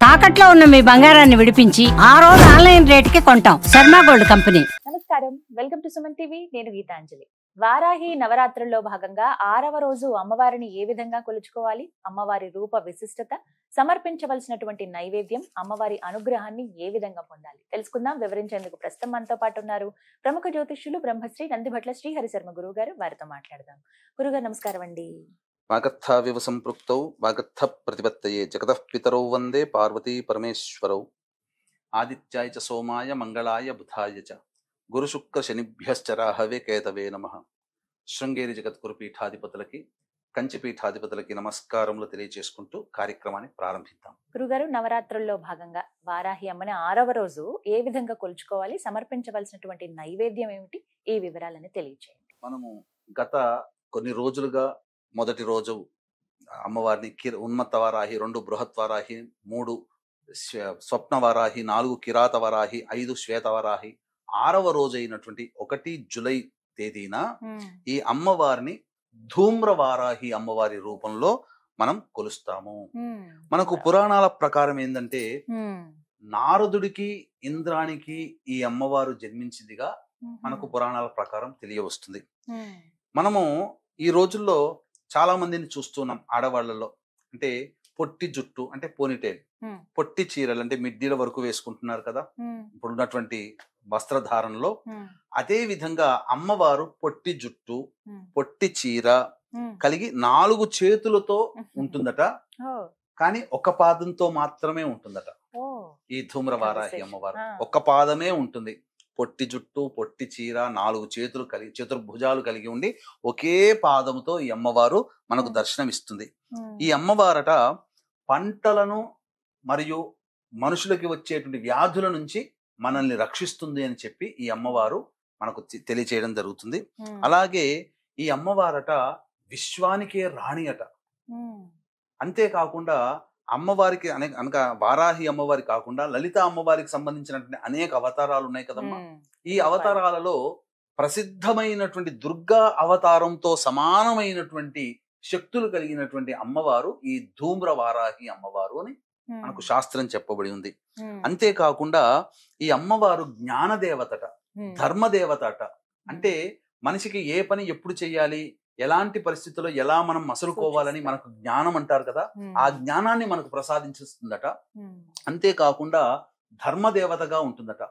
తాకట్లో ఉన్న మీ బంగారాన్ని విడిపించి ఆ రోజు ఆన్లైన్ రేటుకి కొంటాం. Sharma gold company. నమస్కారం, వెల్కమ్ టు సుమన్ టీవీ. నేను గీతాంజలి. వారాహి నవరాత్రుల్లో భాగంగా 6వ రోజు అమ్మవారిని ఏ విధంగా కొలుచుకోవాలి, అమ్మవారి రూప విశిష్టత, సమర్పించవలసినటువంటి నైవేద్యం, అమ్మవారి అనుగ్రహాన్ని ఏ విధంగా పొందాలి తెలుసుకుందాం. వివరించేందుకు ప్రస్తుతం మనతో పాటు ఉన్నారు ప్రముఖ జ్యోతిష్యులు బ్రహ్మశ్రీ నందిభట్ల శ్రీహరి శర్మ గురువు గారు. వారితో మాట్లాడదాం. గురుగారు నమస్కారం అండి. వాగర్థావివ సంపృక్తౌ వాగర్థ ప్రతిపత్తయే జగతః పితరౌ వందే పార్వతీ పరమేశ్వరౌ. ఆదిత్యాయ చ సోమాయ మంగళాయ బుధాయ చ గురు శుక్ర శనిభ్యశ్చ రాహవే కేతవే నమః. శృంగేరి జగద్గురు పీఠాధిపతులకి, కంచి పీఠాధిపతులకి నమస్కారములు తెలియజేసుకుంటూ కార్యక్రమాన్ని ప్రారంభిద్దాం. గురుగారు, నవరాత్రుల్లో భాగంగా వారాహి అమ్మని 6వ రోజు ఏ విధంగా కొలుచుకోవాలి, సమర్పించవలసినటువంటి నైవేద్యం ఏమిటి, ఈ వివరాలని తెలియజేయండి. మనము గత కొన్ని రోజులుగా మొదటి రోజు అమ్మవారిని ఉన్మత్త వారాహి, 2 బృహత్ వారాహి, 3 స్వప్న వారాహి, 4 కిరాత వారాహి, 5 శ్వేత వారాహి, 6వ రోజు అయినటువంటి 1 జూలై తేదీన ఈ అమ్మవారిని ధూమ్ర వారాహి అమ్మవారి రూపంలో మనం కొలుస్తాము. మనకు పురాణాల ప్రకారం ఏంటంటే నారదుడికి, ఇంద్రానికి ఈ అమ్మవారు జన్మించిందిగా మనకు పురాణాల ప్రకారం తెలియవస్తుంది. మనము ఈ రోజుల్లో చాలా మందిని చూస్తున్నాం. ఆడవాళ్లలో అంటే పొట్టి జుట్టు అంటే పోనీటైల్, పొట్టి చీరలు అంటే మిడ్డీల వరకు వేసుకుంటున్నారు కదా ఇప్పుడు ఉన్నటువంటి వస్త్రధారణలో. అదే విధంగా అమ్మవారు పొట్టి జుట్టు, పొట్టి చీర కలిగి 4 చేతులతో ఉంటుందట, కానీ ఒక పాదంతో మాత్రమే ఉంటుందట. ఈ ధూమ్రవారాహి అమ్మవారు ఒక్క పాదమే ఉంటుంది. పొట్టి జుట్టు, పొట్టి చీర, 4 చేతులు కలిగి, చతుర్భుజాలు కలిగి ఉండి ఒకే పాదముతో ఈ అమ్మవారు మనకు దర్శనమిస్తుంది. ఈ అమ్మవారట పంటలను మరియు మనుషులకి వచ్చేటువంటి వ్యాధుల నుంచి మనల్ని రక్షిస్తుంది అని చెప్పి ఈ అమ్మవారు మనకు తెలియచేయడం జరుగుతుంది. అలాగే ఈ అమ్మవారట విశ్వానికే రాణి అట. అంతేకాకుండా అమ్మవారికి అనక వారాహి అమ్మవారి కాకుండా లలిత అమ్మవారికి సంబంధించినటువంటి అనేక అవతారాలు ఉన్నాయి కదమ్మా. ఈ అవతారాలలో ప్రసిద్ధమైనటువంటి దుర్గా అవతారంతో సమానమైనటువంటి శక్తులు కలిగినటువంటి అమ్మవారు ఈ ధూమ్ర వారాహి అమ్మవారు అని మనకు శాస్త్రం చెప్పబడి ఉంది. అంతేకాకుండా ఈ అమ్మవారు జ్ఞానదేవతట, ధర్మదేవత అట. అంటే మనిషికి ఏ పని ఎప్పుడు చెయ్యాలి, ఎలాంటి పరిస్థితుల్లో ఎలా మనం మసులుకోవాలని మనకు జ్ఞానం అంటారు కదా, ఆ జ్ఞానాన్ని మనకు ప్రసాదించుతుందట. అంతేకాకుండా ధర్మదేవతగా ఉంటుందట.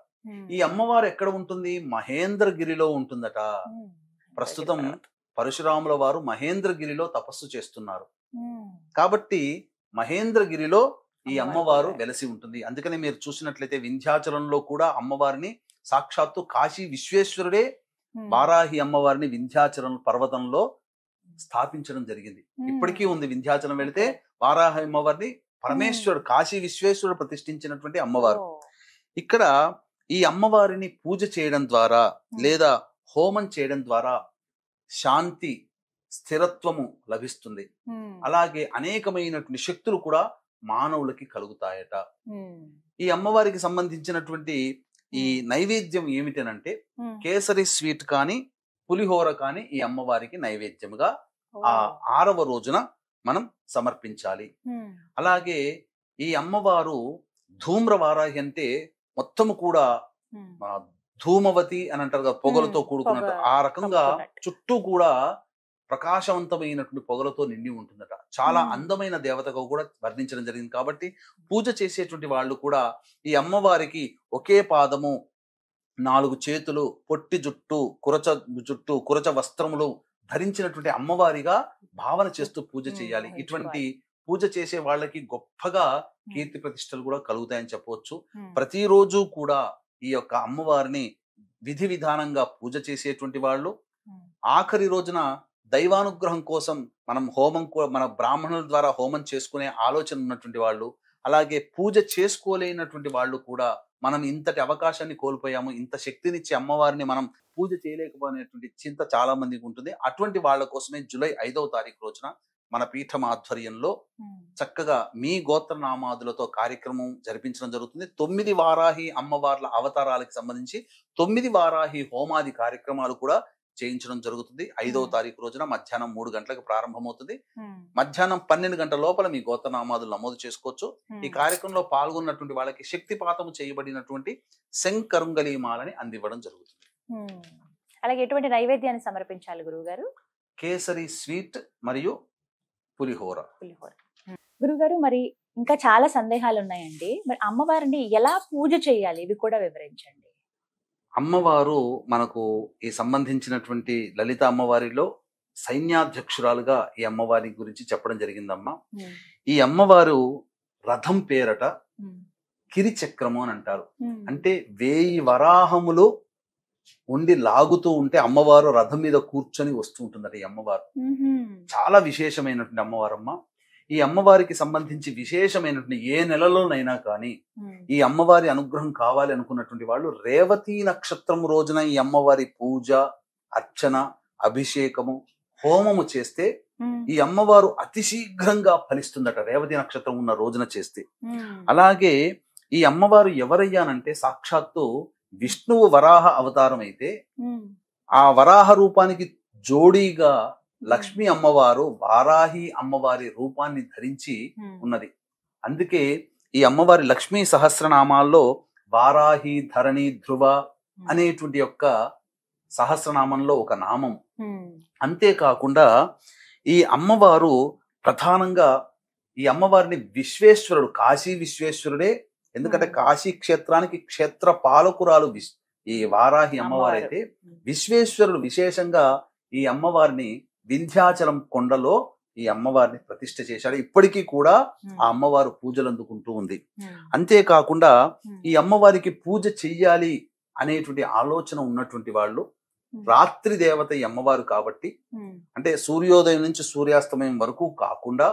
ఈ అమ్మవారు ఎక్కడ ఉంటుంది? మహేంద్రగిరిలో ఉంటుందట. ప్రస్తుతం పరశురాముల వారు మహేంద్రగిరిలో తపస్సు చేస్తున్నారు కాబట్టి మహేంద్రగిరిలో ఈ అమ్మవారు వెలసి ఉంటుంది. అందుకని మీరు చూసినట్లయితే వింధ్యాచలంలో కూడా అమ్మవారిని సాక్షాత్తు కాశీ విశ్వేశ్వరుడే వారాహి అమ్మవారిని వింధ్యాచలం పర్వతంలో స్థాపించడం జరిగింది. ఇప్పటికీ ఉంది. వింధ్యాచలం వెళితే వారాహి అమ్మవారిని పరమేశ్వరుడు, కాశీ విశ్వేశ్వరుడు ప్రతిష్ఠించినటువంటి అమ్మవారు. ఇక్కడ ఈ అమ్మవారిని పూజ చేయడం ద్వారా లేదా హోమం చేయడం ద్వారా శాంతి, స్థిరత్వము లభిస్తుంది. అలాగే అనేకమైనటువంటి శక్తులు కూడా మానవులకి కలుగుతాయట. ఈ అమ్మవారికి సంబంధించినటువంటి ఈ నైవేద్యం ఏమిటనంటే కేసరి స్వీట్ కానీ పులిహోర కానీ ఈ అమ్మవారికి నైవేద్యముగా ఆ 6వ రోజున మనం సమర్పించాలి. అలాగే ఈ అమ్మవారు ధూమ్ర వారాహి అంటే మొత్తము కూడా ధూమవతి అని అంటారు కదా, పొగలతో కూడుకున్నట్టు. ఆ రకంగా చుట్టూ కూడా ప్రకాశవంతమైనటువంటి పొగలతో నిండి ఉంటుందట. చాలా అందమైన దేవతగా కూడా వర్ణించడం జరిగింది. కాబట్టి పూజ చేసేటువంటి వాళ్ళు కూడా ఈ అమ్మవారికి ఒకే పాదము, 4 చేతులు, పొట్టి జుట్టు, కురచ వస్త్రములు ధరించినటువంటి అమ్మవారిగా భావన చేస్తూ పూజ చేయాలి. ఇటువంటి పూజ చేసే వాళ్ళకి గొప్పగా కీర్తి ప్రతిష్టలు కూడా కలుగుతాయని చెప్పవచ్చు. ప్రతిరోజు కూడా ఈ యొక్క అమ్మవారిని విధి విధానంగా పూజ చేసేటువంటి వాళ్ళు, ఆఖరి రోజున దైవానుగ్రహం కోసం మనం మన బ్రాహ్మణుల ద్వారా హోమం చేసుకునే ఆలోచన ఉన్నటువంటి వాళ్ళు, అలాగే పూజ చేసుకోలేనటువంటి వాళ్ళు కూడా మనం ఇంతటి అవకాశాన్ని కోల్పోయాము, ఇంత శక్తినిచ్చే అమ్మవారిని మనం పూజ చేయలేకపోయినటువంటి చింత చాలా మందికి ఉంటుంది. అటువంటి వాళ్ళ కోసమే జూలై 5వ తారీఖు రోజున మన పీఠం ఆధ్వర్యంలో చక్కగా మీ గోత్రనామాదులతో కార్యక్రమం జరిపించడం జరుగుతుంది. 9 వారాహి అమ్మవార్ల అవతారాలకు సంబంధించి 9 వారాహి హోమాది కార్యక్రమాలు కూడా చేయించడం జరుగుతుంది. 5వ తారీఖు రోజున మధ్యాహ్నం 3 గంటలకు ప్రారంభమవుతుంది. ఉమ్, మధ్యాహ్నం 12 గంటల లోపల మీ గోత్రనామాదులు నమోదు చేసుకోవచ్చు. ఈ కార్యక్రమంలో పాల్గొన్నటువంటి వాళ్ళకి శక్తిపాతం చేయబడినటువంటి శంకరుంగలీమాలని అందివ్వడం జరుగుతుంది. ఉమ్. అలాగే ఎటువంటి నైవేద్యాన్ని సమర్పించాలి గురువు గారు? కేసరి స్వీట్ మరియు పులిహోర. పులిహోర. గురుగారు, మరి ఇంకా చాలా సందేహాలు ఉన్నాయండి. మరి అమ్మవారిని ఎలా పూజ చేయాలి ఇవి కూడా వివరించండి. అమ్మవారు మనకు ఈ సంబంధించినటువంటి లలిత అమ్మవారిలో సైన్యాధ్యక్షురాలుగా ఈ అమ్మవారి గురించి చెప్పడం జరిగిందమ్మా. ఉమ్, ఈ అమ్మవారు రథం పేరట ఉమ్, కిరిచక్రము అని అంటారు. ఉమ్, అంటే 1000 వరాహములు ఉండి లాగుతూ ఉంటే అమ్మవారు రథం మీద కూర్చొని వస్తూ ఉంటుందట ఈ అమ్మవారు. ఉహుం, చాలా విశేషమైనటువంటి అమ్మవారమ్మ. ఈ అమ్మవారికి సంబంధించి విశేషమైనటువంటి ఏ నెలలోనైనా కానీ ఉమ్, ఈ అమ్మవారి అనుగ్రహం కావాలి అనుకున్నటువంటి వాళ్ళు రేవతి నక్షత్రం రోజున ఈ అమ్మవారి పూజ, అర్చన, అభిషేకము, హోమము చేస్తే ఉమ్, ఈ అమ్మవారు అతి శీఘ్రంగా ఫలిస్తుందట రేవతి నక్షత్రం ఉన్న రోజున చేస్తే. ఉమ్, అలాగే ఈ అమ్మవారు ఎవరయ్యానంటే సాక్షాత్తు విష్ణువు వరాహ అవతారం అయితే ఉమ్, ఆ వరాహ రూపానికి జోడీగా లక్ష్మీ అమ్మవారు వారాహి అమ్మవారి రూపాన్ని ధరించి ఉమ్, ఉన్నది. అందుకే ఈ అమ్మవారి లక్ష్మీ సహస్రనామాల్లో వారాహి, ధరణి, ధ్రువ అనేటువంటి యొక్క సహస్రనామంలో ఒక నామం. ఉమ్, అంతేకాకుండా ఈ అమ్మవారు ప్రధానంగా ఈ అమ్మవారిని విశ్వేశ్వరుడు, కాశీ విశ్వేశ్వరుడే. ఎందుకంటే కాశీ క్షేత్రానికి క్షేత్ర పాలకురాలు ఈ వారాహి అమ్మవారు అయితే, విశ్వేశ్వరుడు విశేషంగా ఈ అమ్మవారిని వింధ్యాచలం కొండలో ఈ అమ్మవారిని ప్రతిష్ఠ చేశాడు. ఇప్పటికీ కూడా ఆ అమ్మవారు పూజలు అందుకుంటూ ఉంది. అంతేకాకుండా ఈ అమ్మవారికి పూజ చెయ్యాలి అనేటువంటి ఆలోచన ఉన్నటువంటి వాళ్ళు రాత్రి దేవత ఈ అమ్మవారు కాబట్టి, అంటే సూర్యోదయం నుంచి సూర్యాస్తమయం వరకు కాకుండా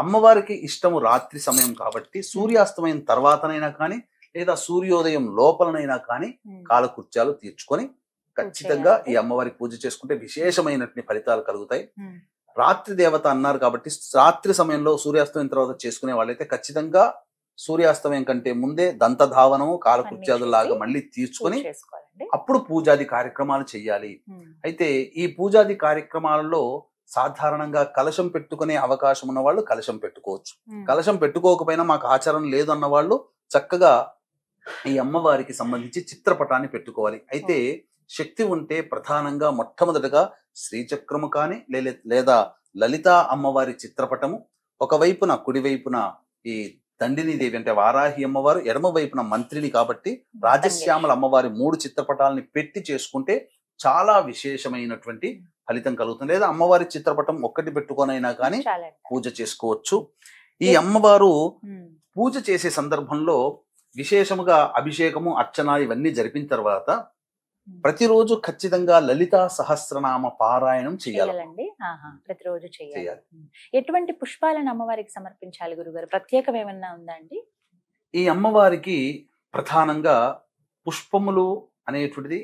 అమ్మవారికి ఇష్టము రాత్రి సమయం కాబట్టి సూర్యాస్తమయం తర్వాతనైనా కానీ లేదా సూర్యోదయం లోపలనైనా కానీ కాలకృత్యాలు తీర్చుకొని ఖచ్చితంగా ఈ అమ్మవారికి పూజ చేసుకుంటే విశేషమైనటువంటి ఫలితాలు కలుగుతాయి. రాత్రి దేవత అన్నారు కాబట్టి రాత్రి సమయంలో సూర్యాస్తమయం తర్వాత చేసుకునే వాళ్ళైతే ఖచ్చితంగా సూర్యాస్తమయం కంటే ముందే దంతధావనము, కాలకృత్యాదులాగా మళ్ళీ తీర్చుకొని అప్పుడు పూజాది కార్యక్రమాలు చెయ్యాలి. అయితే ఈ పూజాది కార్యక్రమాలలో సాధారణంగా కలశం పెట్టుకునే అవకాశం ఉన్న వాళ్ళు కలశం పెట్టుకోవచ్చు. కలశం పెట్టుకోకపోయినా మాకు ఆచారం లేదు అన్న వాళ్ళు చక్కగా ఈ అమ్మవారికి సంబంధించి చిత్రపటాన్ని పెట్టుకోవాలి. అయితే శక్తి ఉంటే ప్రధానంగా మొట్టమొదటగా శ్రీచక్రము కానీ లేదా లలిత అమ్మవారి చిత్రపటము, ఒకవైపున కుడివైపున ఈ దండిని దేవి అంటే వారాహి అమ్మవారు, ఎడమ వైపున మంత్రిని కాబట్టి రాజశ్యామల అమ్మవారి 3 చిత్రపటాలని పెట్టి చేసుకుంటే చాలా విశేషమైనటువంటి ఫలితం కలుగుతుంది. లేదా అమ్మవారి చిత్రపటం ఒక్కటి పెట్టుకొనైనా కానీ పూజ చేసుకోవచ్చు. ఈ అమ్మవారు పూజ చేసే సందర్భంలో విశేషముగా అభిషేకము, అర్చన ఇవన్నీ జరిపిన తర్వాత ప్రతిరోజు ఖచ్చితంగా లలితా సహస్రనామ పారాయణం చేయాలండి. ప్రతిరోజు చేయాలి. ఎటువంటి పుష్పాలను అమ్మవారికి సమర్పించాలి గురుగారు? ప్రత్యేకం ఏమన్నా ఉందా అండి? ఈ అమ్మవారికి ప్రధానంగా పుష్పములు అనేటువంటిది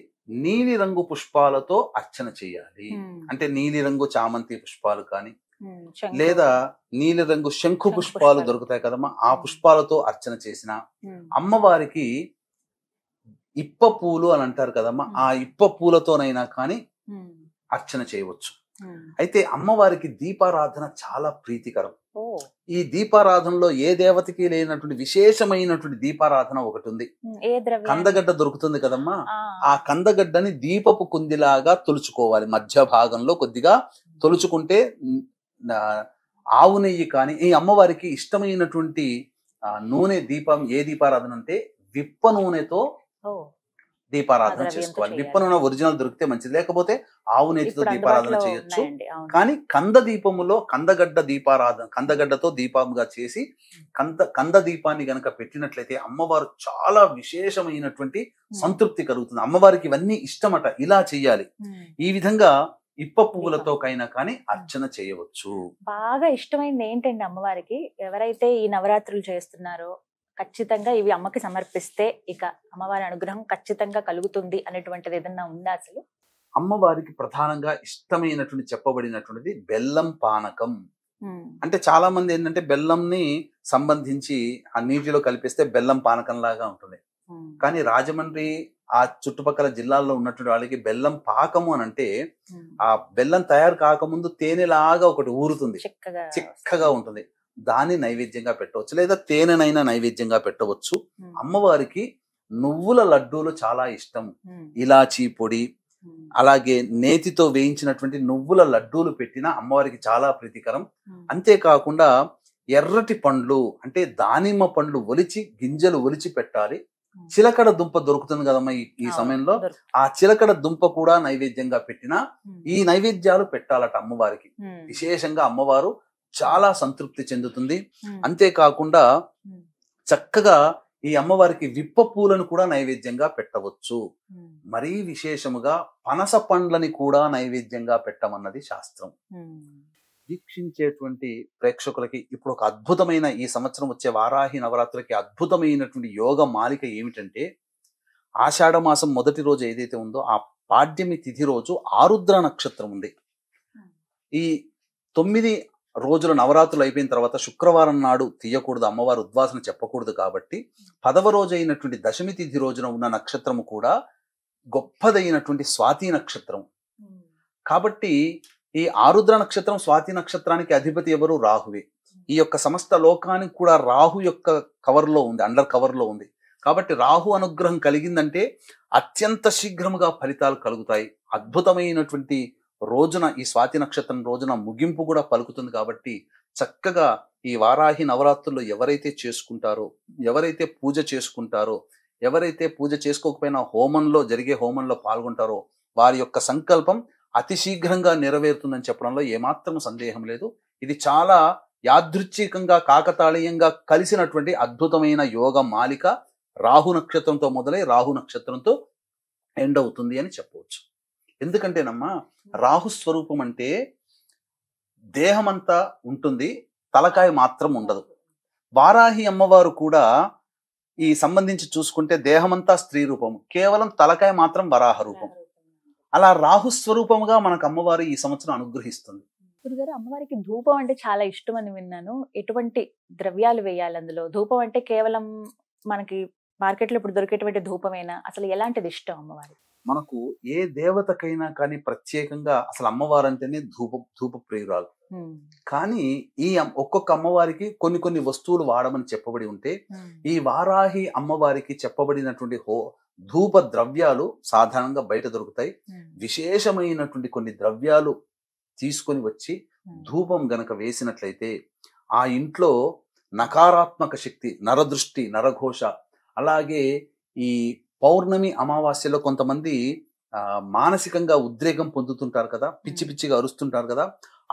నీలి రంగు పుష్పాలతో అర్చన చేయాలి. అంటే నీలి రంగు చామంతి పుష్పాలు కానీ లేదా నీలి రంగు శంఖు పుష్పాలు దొరుకుతాయి కదమ్మా, ఆ పుష్పాలతో అర్చన చేసిన అమ్మవారికి ఇప్ప పూలు అని అంటారు కదమ్మా, ఆ ఇప్ప పూలతోనైనా కానీ అర్చన చేయవచ్చు. అయితే అమ్మవారికి దీపారాధన చాలా ప్రీతికరం. ఈ దీపారాధనలో ఏ దేవతకి లేనటువంటి విశేషమైనటువంటి దీపారాధన ఒకటి ఉంది. కందగడ్డ దొరుకుతుంది కదమ్మా, ఆ కందగడ్డని దీపపు కుందిలాగా తొలుచుకోవాలి. మధ్య భాగంలో కొద్దిగా తొలుచుకుంటే ఆవు నెయ్యి కానీ, ఈ అమ్మవారికి ఇష్టమైనటువంటి నూనె దీపం ఏ దీపారాధన అంటే విప్ప నూనెతో దీపారాధన చేసుకోవాలి. విప్ప నూనె ఒరిజినల్ దొరికితే మంచిది, లేకపోతే ఆవు నెయ్యితో దీపారాధన చేయొచ్చు. కానీ కంద దీపములో కందగడ్డ దీపారాధన, కందగడ్డతో దీపంగా చేసి కంద దీపాన్ని గనక పెట్టినట్లయితే అమ్మవారు చాలా విశేషమైనటువంటి సంతృప్తి కలుగుతుంది. అమ్మవారికి ఇవన్నీ ఇష్టమట, ఇలా చెయ్యాలి. ఈ విధంగా ఇప్ప పువ్వులతో కైనా కానీ అర్చన చేయవచ్చు. బాగా ఇష్టమైనది ఏంటండి అమ్మవారికి? ఎవరైతే ఈ నవరాత్రులు చేస్తున్నారో ఖచ్చితంగా ఇవి అమ్మకి సమర్పిస్తే ఇక అమ్మవారి అనుగ్రహం ఖచ్చితంగా కలుగుతుంది అనేటువంటిది ఏదన్నా ఉందా అసలు? అమ్మవారికి ప్రధానంగా ఇష్టమైనటువంటి చెప్పబడినటువంటిది బెల్లం పానకం. అంటే చాలా మంది ఏంటంటే బెల్లంని సంబంధించి ఆ నీటిలో కలిపిస్తే బెల్లం పానకం లాగా ఉంటుంది. కానీ రాజమండ్రి ఆ చుట్టుపక్కల జిల్లాల్లో ఉన్నటువంటి వాళ్ళకి బెల్లం పాకము అని అంటే ఆ బెల్లం తయారు కాకముందు తేనెలాగా ఒకటి ఊరుతుంది, చిక్కగా ఉంటుంది. దాన్ని నైవేద్యంగా పెట్టవచ్చు, లేదా తేనెనైనా నైవేద్యంగా పెట్టవచ్చు. అమ్మవారికి నువ్వుల లడ్డూలు చాలా ఇష్టం. ఇలాచీ పొడి, అలాగే నేతితో వేయించినటువంటి నువ్వుల లడ్డూలు పెట్టిన అమ్మవారికి చాలా ప్రీతికరం. అంతేకాకుండా ఎర్రటి పండ్లు అంటే దానిమ్మ పండ్లు ఒలిచి గింజలు ఒలిచి పెట్టాలి. చిలకడ దుంప దొరుకుతుంది కదమ్మా ఈ సమయంలో, ఆ చిలకడ దుంప కూడా నైవేద్యంగా పెట్టిన ఈ నైవేద్యాలు పెట్టాలట అమ్మవారికి. విశేషంగా అమ్మవారు చాలా సంతృప్తి చెందుతుంది. అంతేకాకుండా చక్కగా ఈ అమ్మవారికి విప్ప పూలను కూడా నైవేద్యంగా పెట్టవచ్చు. మరీ విశేషముగా పనస పండ్లని కూడా నైవేద్యంగా పెట్టమన్నది శాస్త్రం. వీక్షించేటువంటి ప్రేక్షకులకి ఇప్పుడు ఒక అద్భుతమైన, ఈ సంవత్సరం వచ్చే వారాహి నవరాత్రులకి అద్భుతమైనటువంటి యోగ మాలిక ఏమిటంటే, ఆషాఢ మాసం మొదటి రోజు ఏదైతే ఉందో ఆ పాడ్యమి తిథి రోజు ఆరుద్ర నక్షత్రం ఉంది. ఈ 9 రోజుల నవరాత్రులు అయిపోయిన తర్వాత శుక్రవారం నాడు తీయకూడదు, అమ్మవారు ఉద్వాసన చెప్పకూడదు. కాబట్టి 10వ రోజు అయినటువంటి దశమి తిథి రోజున ఉన్న నక్షత్రము కూడా గొప్పదైనటువంటి స్వాతి నక్షత్రం. కాబట్టి ఈ ఆరుద్ర నక్షత్రం స్వాతి నక్షత్రానికి అధిపతి ఎవరు? రాహువే. ఈ యొక్క సమస్త లోకానికి కూడా రాహు యొక్క కవర్లో ఉంది, అండర్ కవర్లో ఉంది. కాబట్టి రాహు అనుగ్రహం కలిగిందంటే అత్యంత శీఘ్రముగా ఫలితాలు కలుగుతాయి. అద్భుతమైనటువంటి రోజున, ఈ స్వాతి నక్షత్రం రోజున ముగింపు కూడా పలుకుతుంది. కాబట్టి చక్కగా ఈ వారాహి నవరాత్రులు ఎవరైతే చేసుకుంటారో, ఎవరైతే పూజ చేసుకుంటారో, ఎవరైతే పూజ చేసుకోకపోయినా జరిగే హోమంలో పాల్గొంటారో వారి యొక్క సంకల్పం అతి శీఘ్రంగా నెరవేరుతుందని చెప్పడంలో ఏమాత్రం సందేహం లేదు. ఇది చాలా యాదృచ్ఛికంగా కాకతాళీయంగా కలిసినటువంటి అద్భుతమైన యోగ మాలిక. రాహు నక్షత్రంతో మొదలై రాహు నక్షత్రంతో ఎండ్ అవుతుంది అని చెప్పవచ్చు. ఎందుకంటేనమ్మా, రాహు స్వరూపం అంటే దేహమంతా ఉంటుంది, తలకాయ మాత్రం ఉండదు. వారాహి అమ్మవారు కూడా ఈ సంబంధించి చూసుకుంటే దేహమంతా స్త్రీ రూపం, కేవలం తలకాయ మాత్రం వరాహ రూపం. అలా రాహు స్వరూపముగా మనకు అమ్మవారు ఈ సంవత్సరం అనుగ్రహిస్తుంది. గురుగారు, అమ్మవారికి ధూపం అంటే చాలా ఇష్టం అని విన్నాను. ఎటువంటి ద్రవ్యాలు వేయాలి అందులో? ధూపం అంటే కేవలం మనకి మార్కెట్లో ఇప్పుడు దొరికేటువంటి ధూపమేనా? అసలు ఎలాంటిది ఇష్టం అమ్మవారికి? మనకు ఏ దేవతకైనా కానీ ప్రత్యేకంగా అసలు అమ్మవారు అంటేనే ధూప ప్రియురాలు. కానీ ఈ ఒక్కొక్క అమ్మవారికి కొన్ని వస్తువులు వాడమని చెప్పబడి ఉంటే, ఈ వారాహి అమ్మవారికి చెప్పబడినటువంటి ధూప ద్రవ్యాలు సాధారణంగా బయట దొరుకుతాయి. విశేషమైనటువంటి కొన్ని ద్రవ్యాలు తీసుకొని వచ్చి ధూపం గనక వేసినట్లయితే ఆ ఇంట్లో నకారాత్మక శక్తి, నరదృష్టి, నరఘోష, అలాగే ఈ పౌర్ణమి అమావాస్యలో కొంతమంది మానసికంగా ఉద్రేకం పొందుతుంటారు కదా, పిచ్చి పిచ్చిగా అరుస్తుంటారు కదా,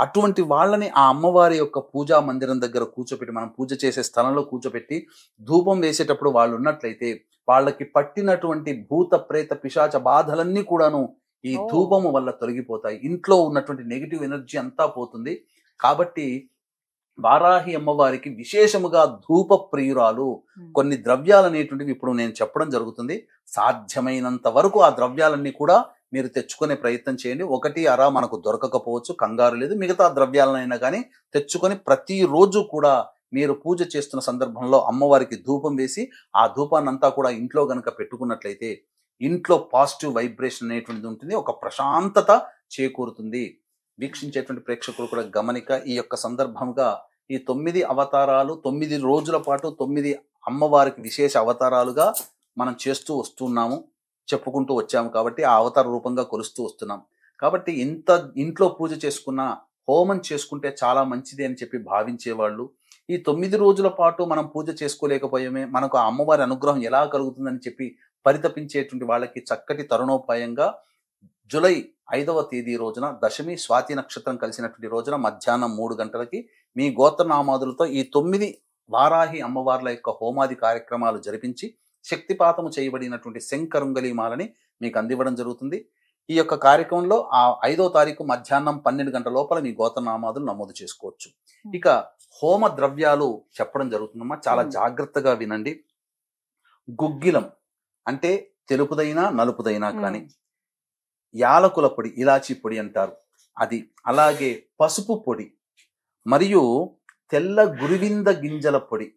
అటువంటి వాళ్ళని ఆ అమ్మవారి యొక్క పూజా మందిరం దగ్గర కూర్చోపెట్టి, మనం పూజ చేసే స్థలంలో కూర్చోపెట్టి ధూపం వేసేటప్పుడు వాళ్ళు ఉన్నట్లయితే వాళ్ళకి పట్టినటువంటి భూత ప్రేత పిశాచ బాధలన్నీ కూడాను ఈ ధూపము వల్ల తొలగిపోతాయి. ఇంట్లో ఉన్నటువంటి నెగిటివ్ ఎనర్జీ అంతా పోతుంది. కాబట్టి వారాహి అమ్మవారికి విశేషముగా ధూప ప్రియురాలు. కొన్ని ద్రవ్యాలు అనేటువంటివి ఇప్పుడు నేను చెప్పడం జరుగుతుంది. సాధ్యమైనంత వరకు ఆ ద్రవ్యాలన్నీ కూడా మీరు తెచ్చుకునే ప్రయత్నం చేయండి. ఒకటి అరా మనకు దొరకకపోవచ్చు, కంగారు లేదు. మిగతా ద్రవ్యాలనైనా కానీ తెచ్చుకొని ప్రతిరోజు కూడా మీరు పూజ చేస్తున్న సందర్భంలో అమ్మవారికి ధూపం వేసి ఆ ధూపాన్ని అంతా కూడా ఇంట్లో గనక పెట్టుకున్నట్లయితే ఇంట్లో పాజిటివ్ వైబ్రేషన్ అనేటువంటిది ఉంటుంది, ఒక ప్రశాంతత చేకూరుతుంది. వీక్షించేటువంటి ప్రేక్షకులు కూడా గమనిక, ఈ యొక్క సందర్భంగా ఈ 9 అవతారాలు 9 రోజుల పాటు 9 అమ్మవారికి విశేష అవతారాలుగా మనం చేస్తూ వస్తున్నాము, చెప్పుకుంటూ వచ్చాము. కాబట్టి ఆ అవతార రూపంగా కొలుస్తూ వస్తున్నాం. కాబట్టి ఇంట్లో పూజ చేసుకున్న, హోమం చేసుకుంటే చాలా మంచిది అని చెప్పి భావించేవాళ్ళు ఈ 9 రోజుల పాటు మనం పూజ చేసుకోలేకపోయామే, మనకు ఆ అమ్మవారి అనుగ్రహం ఎలా కలుగుతుందని చెప్పి పరితపించేటువంటి వాళ్ళకి చక్కటి తరుణోపాయంగా జూలై 5వ తేదీ రోజున దశమి స్వాతి నక్షత్రం కలిసినటువంటి రోజున మధ్యాహ్నం 3 గంటలకి మీ గోత్రనామాదులతో ఈ 9 వారాహి అమ్మవార్ల యొక్క హోమాది కార్యక్రమాలు జరిపించి శక్తిపాతము చేయబడినటువంటి శంకరుంగలీమాలని మీకు అందివ్వడం జరుగుతుంది. ఈ యొక్క కార్యక్రమంలో ఆ 5వ తారీఖు మధ్యాహ్నం 12 గంటల లోపల మీ గోత్రనామాదులు నమోదు చేసుకోవచ్చు. ఇక హోమ ద్రవ్యాలు చెప్పడం జరుగుతుందమ్మా, చాలా జాగ్రత్తగా వినండి. గుగ్గిలం అంటే తెలుపుదైనా నలుపుదైనా కానీ, యాలకుల పొడి, ఇలాచీ పొడి అంటారు అది, అలాగే పసుపు పొడి మరియు తెల్ల గురివింద గింజల పొడి,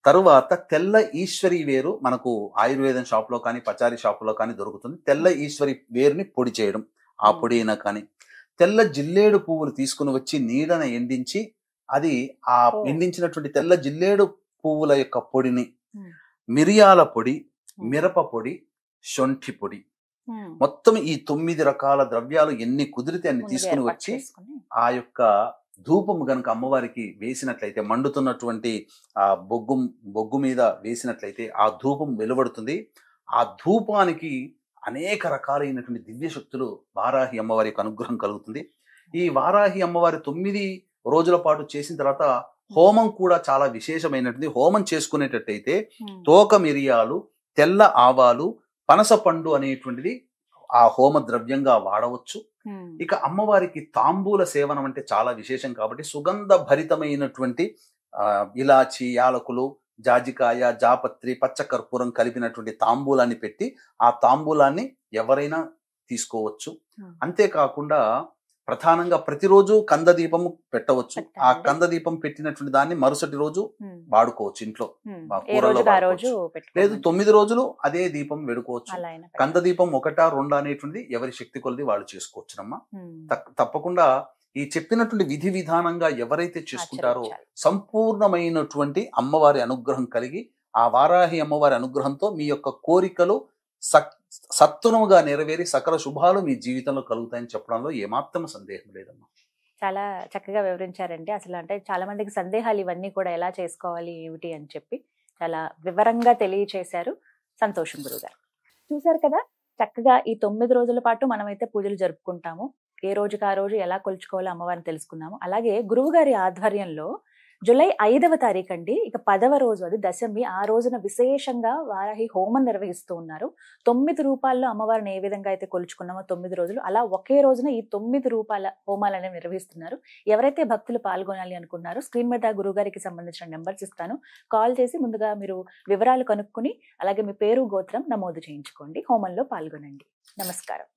తరువాత తెల్ల ఈశ్వరి వేరు మనకు ఆయుర్వేదం షాప్ లో కానీ పచారీ షాప్ లో కానీ దొరుకుతుంది. తెల్ల ఈశ్వరి వేరుని పొడి చేయడం, ఆ పొడి అయినా కానీ తెల్ల జిల్లేడు పువ్వులు తీసుకుని వచ్చి నీడన ఎండించి అది ఆ ఎండించినటువంటి తెల్ల జిల్లేడు పువ్వుల యొక్క పొడిని మిరియాల పొడి, మిరప పొడి, శొంఠి పొడి మొత్తం ఈ 9 రకాల ద్రవ్యాలు ఎన్ని కుదిరితే అన్ని తీసుకుని వచ్చి ఆ యొక్క ధూపము గనుక అమ్మవారికి వేసినట్లయితే, మండుతున్నటువంటి ఆ బొగ్గు మీద వేసినట్లయితే ఆ ధూపం వెలువడుతుంది. ఆ ధూపానికి అనేక రకాలైనటువంటి దివ్య శక్తులు వారాహి అమ్మవారి యొక్క అనుగ్రహం కలుగుతుంది. ఈ వారాహి అమ్మవారి 9 రోజుల పాటు చేసిన తర్వాత హోమం కూడా చాలా విశేషమైనటువంటి. హోమం చేసుకునేటట్టయితే తోక మిరియాలు, తెల్ల ఆవాలు, పనసపండు అనేటువంటిది ఆ హోమ ద్రవ్యంగా వాడవచ్చు. ఇక అమ్మవారికి తాంబూల సేవనం అంటే చాలా విశేషం కాబట్టి సుగంధ భరితమైనటువంటి ఇలాచి, యాలకులు, జాజికాయ, జాపత్రి, పచ్చకర్పూరం కలిపినటువంటి తాంబూలాన్ని పెట్టి ఆ తాంబూలాన్ని ఎవరైనా తీసుకోవచ్చు. అంతేకాకుండా ప్రధానంగా ప్రతిరోజు కందదీపం పెట్టవచ్చు. ఆ కందదీపం పెట్టినటువంటి దాన్ని మరుసటి రోజు వాడుకోవచ్చు ఇంట్లో, లేదు 9 రోజులు అదే దీపం వెడుకోవచ్చు. కందదీపం 1, 2 అనేటువంటిది ఎవరి శక్తి కొలది వాళ్ళు చేసుకోవచ్చునమ్మా. తప్పకుండా ఈ చెప్పినటువంటి విధి విధానంగా ఎవరైతే చేసుకుంటారో సంపూర్ణమైనటువంటి అమ్మవారి అనుగ్రహం కలిగి, ఆ వారాహి అమ్మవారి అనుగ్రహంతో మీ యొక్క కోరికలు సత్వరముగా నెరవేరి సకల శుభాలు మీ జీవితంలో కలుగుతాయని చెప్పడంలో ఏమాత్రం సందేహం లేదమ్మా. చాలా చక్కగా వివరించారండి. అసలు అంటే చాలా మందికి సందేహాలు ఇవన్నీ కూడా ఎలా చేసుకోవాలి ఏమిటి అని చెప్పి చాలా వివరంగా తెలియచేశారు. సంతోషం గురుగారు. చూసారు కదా, చక్కగా ఈ 9 రోజుల పాటు మనమైతే పూజలు జరుపుకుంటాము. ఏ రోజుకి ఆ రోజు ఎలా కొలుచుకోవాలో అమ్మవారిని తెలుసుకున్నాము. అలాగే గురువు గారి ఆధ్వర్యంలో జూలై 5వ తారీఖు అండి, ఇక 10వ రోజు, అది దశమి, ఆ రోజున విశేషంగా వారాహి హోమం నిర్వహిస్తూ ఉన్నారు. 9 రూపాల్లో అమ్మవారిని ఏ విధంగా అయితే కొలుచుకున్నామో 9 రోజులు, అలా ఒకే రోజున ఈ 9 రూపాల హోమాలు అనేవి నిర్వహిస్తున్నారు. ఎవరైతే భక్తులు పాల్గొనాలి అనుకున్నారో స్క్రీన్ మీద గురుగారికి సంబంధించిన నెంబర్స్ ఇస్తాను. కాల్ చేసి ముందుగా మీరు వివరాలు కనుక్కుని అలాగే మీ పేరు, గోత్రం నమోదు చేయించుకోండి. హోమంలో పాల్గొనండి. నమస్కారం.